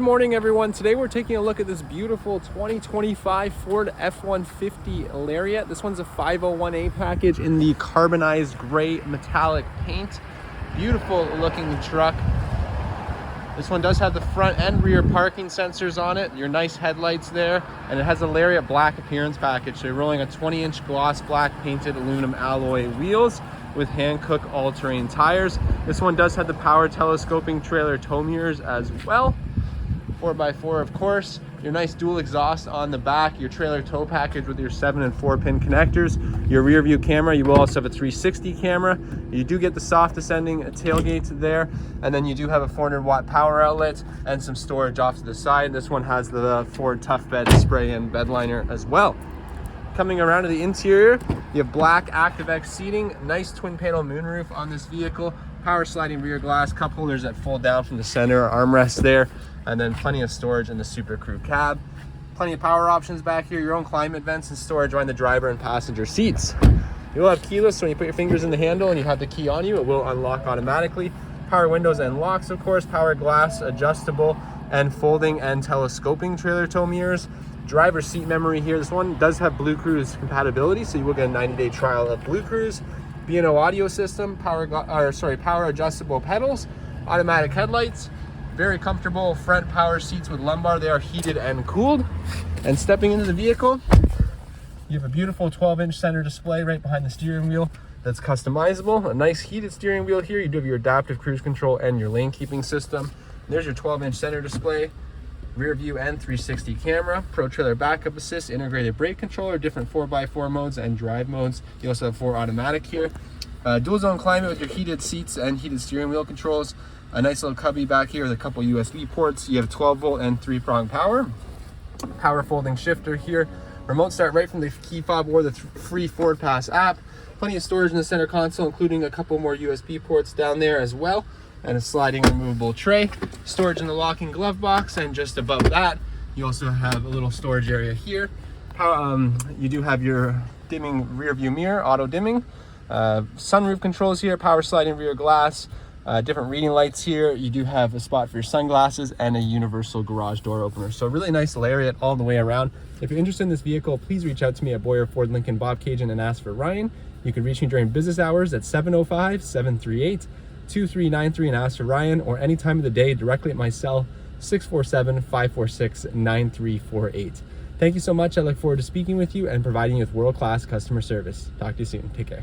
Good morning, everyone. Today we're taking a look at this beautiful 2025 Ford F-150 Lariat. This one's a 501A package in the carbonized gray metallic paint. Beautiful looking truck. This one does have the front and rear parking sensors on it, your nice headlights there, and it has a Lariat black appearance package. So you're rolling a 20-inch gloss black painted aluminum alloy wheels with Hankook all-terrain tires. This one does have the power telescoping trailer tow mirrors as well. 4x4, of course, your nice dual exhaust on the back, your trailer tow package with your 7 and 4 pin connectors, your rear view camera. You will also have a 360 camera. You do get the soft ascending tailgate there, and then you do have a 400-watt power outlet and some storage off to the side. This one has the Ford Tough Bed spray and bed liner as well. Coming around to the interior, you have black ActiveX seating, nice twin panel moonroof on this vehicle, power sliding rear glass, cup holders that fold down from the center, armrest there, and then plenty of storage in the Super Crew cab. Plenty of power options back here, your own climate vents and storage behind the driver and passenger seats. You will have keyless, so when you put your fingers in the handle and you have the key on you, it will unlock automatically. Power windows and locks, of course, power glass, adjustable and folding and telescoping trailer tow mirrors. Driver seat memory here. This one does have BlueCruise compatibility, so you will get a 90-day trial of BlueCruise. B&O audio system, power adjustable pedals, automatic headlights, very comfortable front power seats with lumbar. They are heated and cooled. And stepping into the vehicle, you have a beautiful 12-inch center display right behind the steering wheel that's customizable. A nice heated steering wheel here. You do have your adaptive cruise control and your lane keeping system. There's your 12-inch center display, rear view and 360 camera, pro trailer backup assist, integrated brake controller, different 4x4 modes and drive modes. You also have 4 automatic here. Dual zone climate with your heated seats and heated steering wheel controls. A nice little cubby back here with a couple USB ports. You have 12-volt and 3-prong power. Power folding shifter here. Remote start right from the key fob or the free Ford Pass app. Plenty of storage in the center console, including a couple more USB ports down there as well, and a sliding removable tray. Storage in the locking glove box, and just above that, you also have a little storage area here. You do have your dimming rear view mirror, auto dimming. Sunroof controls here, power sliding rear glass, different reading lights here. You do have a spot for your sunglasses and a universal garage door opener. So really nice Lariat all the way around. If you're interested in this vehicle, please reach out to me at Boyer Ford Lincoln Bobcaygeon and ask for Ryan. You can reach me during business hours at 705-738-2393 and ask for Ryan, or any time of the day directly at my cell, 647-546-9348. Thank you so much. I look forward to speaking with you and providing you with world-class customer service. Talk to you soon. Take care.